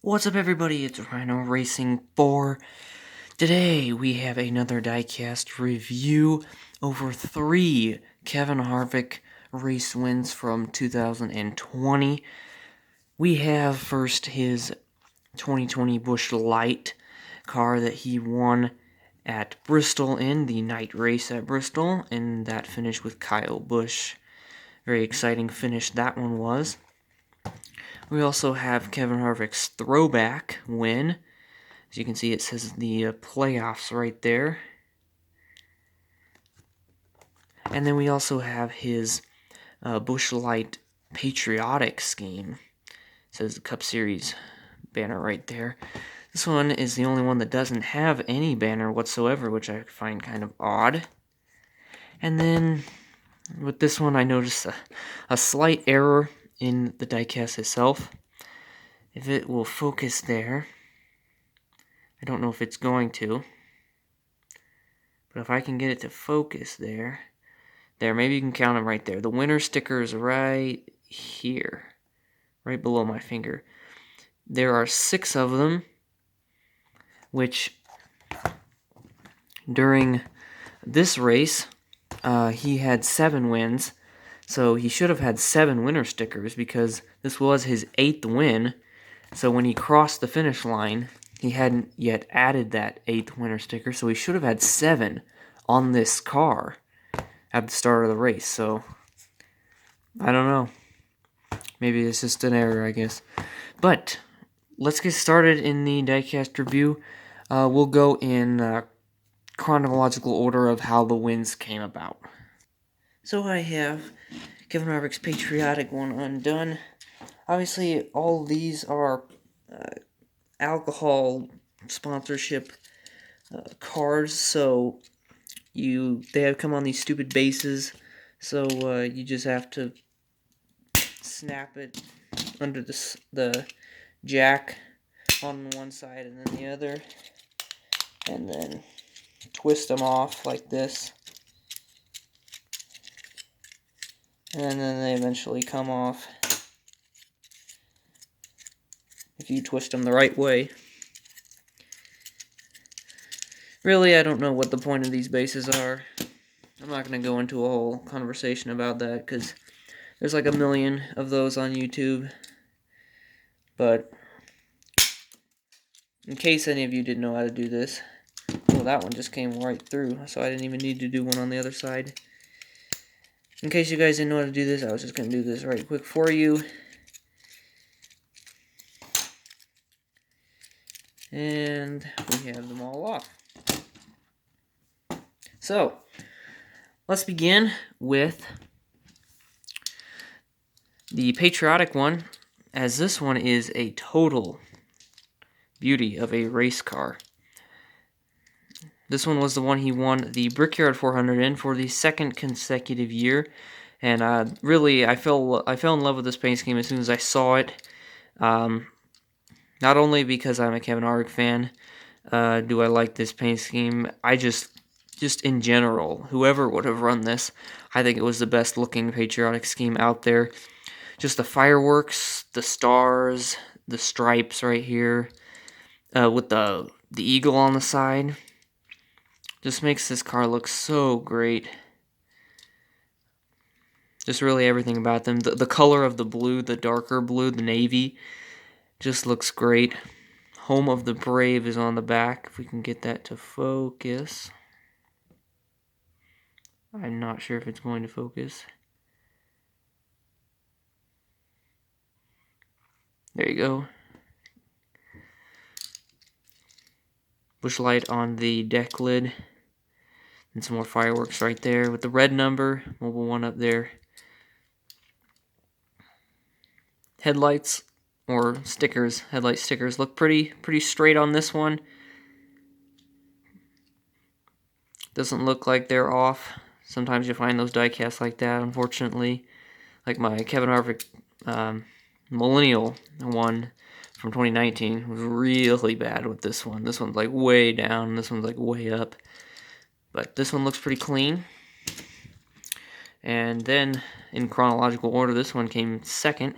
What's up, everybody? It's Rhino Racing 4. Today we have another diecast review over 3 Kevin Harvick race wins from 2020. We have first his 2020 Busch Light car that he won at Bristol in the night race at Bristol, and that finished with Kyle Busch. Very exciting finish that one was. We also have Kevin Harvick's throwback win. As you can see, it says the playoffs right there. And then we also have his Busch Light patriotic scheme. It says the Cup Series banner right there. This one is the only one that doesn't have any banner whatsoever, which I find kind of odd. And then with this one, I noticed a slight error in the diecast itself. If it will focus there, I don't know if it's going to, but if I can get it to focus there, maybe you can count them right there. The winner sticker is right here, right below my finger. There are 6 of them, which during this race, he had 7 wins, so he should have had 7 winner stickers because this was his 8th win. So when he crossed the finish line, he hadn't yet added that 8th winner sticker, so he should have had 7 on this car at the start of the race. So I don't know. Maybe it's just an error, I guess. But let's get started in the diecast review. We'll go in chronological order of how the wins came about. So I have Kevin Harvick's patriotic one undone. Obviously, all these are alcohol sponsorship cars, so they have come on these stupid bases, so you just have to snap it under the jack on one side and then the other, and then twist them off like this, and then they eventually come off if you twist them the right way. Really, I don't know what the point of these bases are. I'm not going to go into a whole conversation about that because there's like a million of those on YouTube. But in case any of you didn't know how to do this, well, that one just came right through, so I didn't even need to do one on the other side. In case you guys didn't know how to do this, I was just going to do this right quick for you. And we have them all off. So, let's begin with the patriotic one, as this one is a total beauty of a race car. This one was the one he won the Brickyard 400 in for the 2nd consecutive year, and really, I fell in love with this paint scheme as soon as I saw it. Not only because I'm a Kevin Harvick fan, do I like this paint scheme. I just in general, whoever would have run this, I think it was the best looking patriotic scheme out there. Just the fireworks, the stars, the stripes right here, with the eagle on the side, just makes this car look so great. Just really everything about them. The color of the blue, the darker blue, the navy, just looks great. Home of the Brave is on the back, if we can get that to focus. I'm not sure if it's going to focus. There you go. Busch Light on the deck lid. And some more fireworks right there with the red number. Mobile 1 up there. Headlights or stickers. Headlight stickers look pretty straight on this one. Doesn't look like they're off. Sometimes you find those die casts like that, unfortunately. Like my Kevin Harvick Millennial one from 2019 was really bad with this one. This one's like way down, this one's like way up. But this one looks pretty clean. And then, in chronological order, this one came second.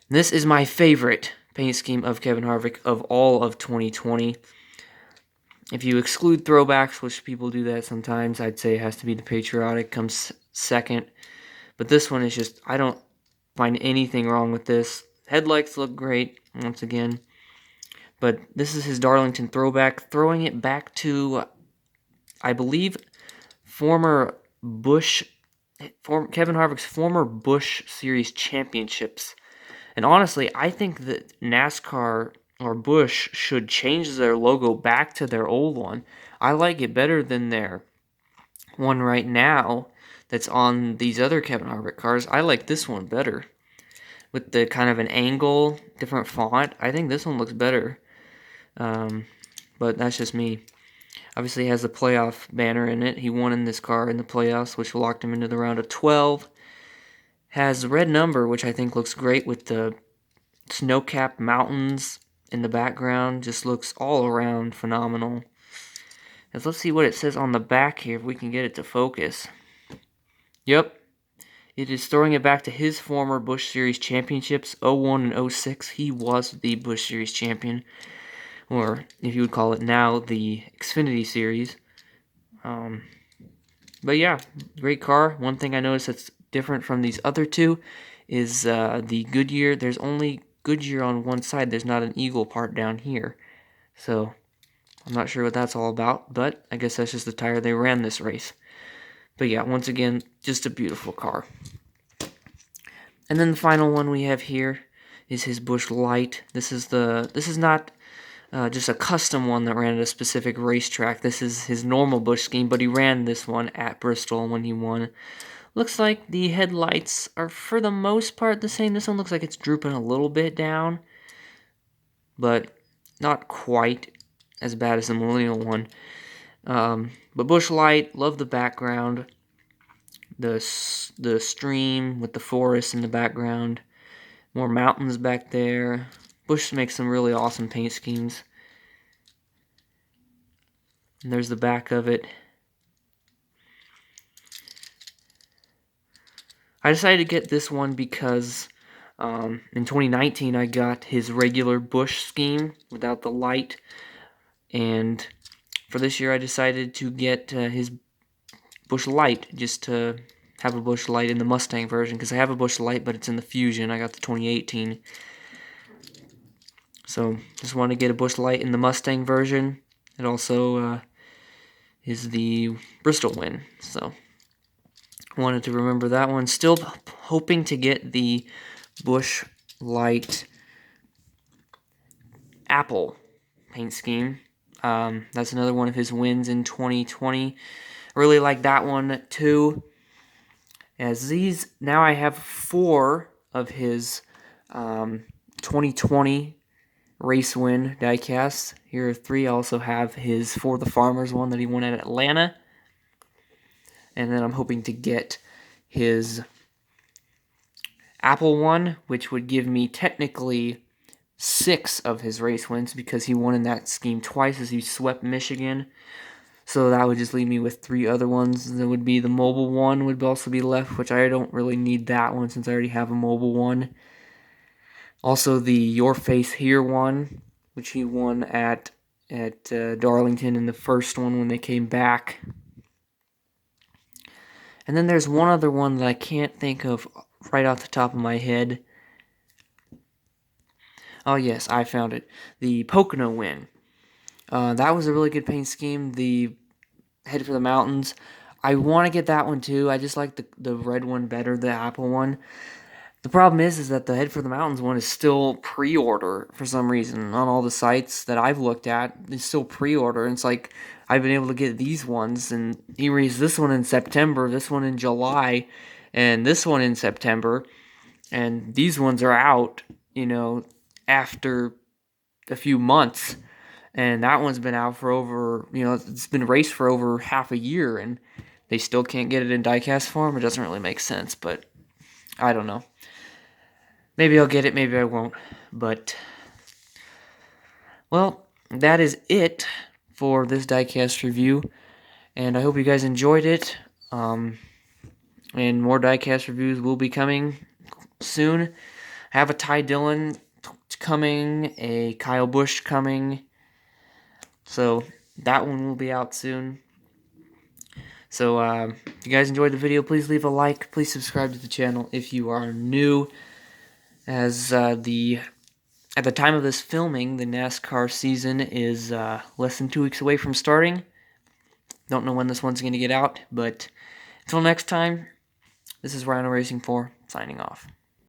This is my favorite paint scheme of Kevin Harvick of all of 2020. If you exclude throwbacks, which people do that sometimes, I'd say it has to be the Patriotic, comes second. But this one is just, I don't find anything wrong with this. Headlights look great, once again. But this is his Darlington throwback, throwing it back to, I believe, Kevin Harvick's former Busch Series championships. And honestly, I think that NASCAR or Busch should change their logo back to their old one. I like it better than their one right now that's on these other Kevin Harvick cars. I like this one better. With the kind of an angle, different font, I think this one looks better. But that's just me. Obviously, he has the playoff banner in it. He won in this car in the playoffs, which locked him into the round of 12. Has the red number, which I think looks great with the snow-capped mountains in the background. Just looks all around phenomenal. And let's see what it says on the back here, if we can get it to focus. Yep. It is throwing it back to his former Busch Series championships, 01 and 06. He was the Busch Series champion, or if you would call it now, the Xfinity Series. But yeah, great car. One thing I noticed that's different from these other two is the Goodyear. There's only Goodyear on one side. There's not an eagle part down here. So I'm not sure what that's all about, but I guess that's just the tire they ran this race. But yeah, once again, just a beautiful car. And then the final one we have here is his Busch Light. This is not just a custom one that ran at a specific racetrack. This is his normal Busch scheme, but he ran this one at Bristol when he won. Looks like the headlights are for the most part the same. This one looks like it's drooping a little bit down, but not quite as bad as the Millennial one. But Busch Light, love the background. The stream with the forest in the background. More mountains back there. Busch makes some really awesome paint schemes. And there's the back of it. I decided to get this one because in 2019 I got his regular Busch scheme without the light. And for this year I decided to get his Busch Light, just to have a Busch Light in the Mustang version, because I have a Busch Light, but it's in the Fusion. I got the 2018. So, just wanted to get a Busch Light in the Mustang version. It also is the Bristol win, so wanted to remember that one. Still hoping to get the Busch Light Apple paint scheme. That's another one of his wins in 2020. Really like that one too. As these, now I have 4 of his 2020 race win diecasts. Here are 3. I also have his For the Farmers one that he won at Atlanta. And then I'm hoping to get his Apple one, which would give me technically 6 of his race wins because he won in that scheme twice as he swept Michigan. So that would just leave me with 3 other ones. There would be the mobile one would also be left, which I don't really need that one since I already have a mobile one. Also the Your Face Here one, which he won at Darlington in the first one when they came back. And then there's one other one that I can't think of right off the top of my head. Oh yes, I found it. The Pocono win. That was a really good paint scheme. The Head for the Mountains. I want to get that one too. I just like the red one better, the Apple one. The problem is that the Head for the Mountains one is still pre-order for some reason. On all the sites that I've looked at, it's still pre-order. And it's like, I've been able to get these ones, and he raised this one in September, this one in July, and this one in September. And these ones are out, after a few months. And that one's been out for over, it's been raced for over half a year, and they still can't get it in diecast form. It doesn't really make sense, but I don't know. Maybe I'll get it, maybe I won't. But, well, that is it for this diecast review. And I hope you guys enjoyed it. And more diecast reviews will be coming soon. I have a Ty Dillon coming, a Kyle Busch coming. So that one will be out soon. So if you guys enjoyed the video, please leave a like. Please subscribe to the channel if you are new. As at the time of this filming, the NASCAR season is less than 2 weeks away from starting. Don't know when this one's going to get out, but until next time, this is Rhino Racing 4, signing off.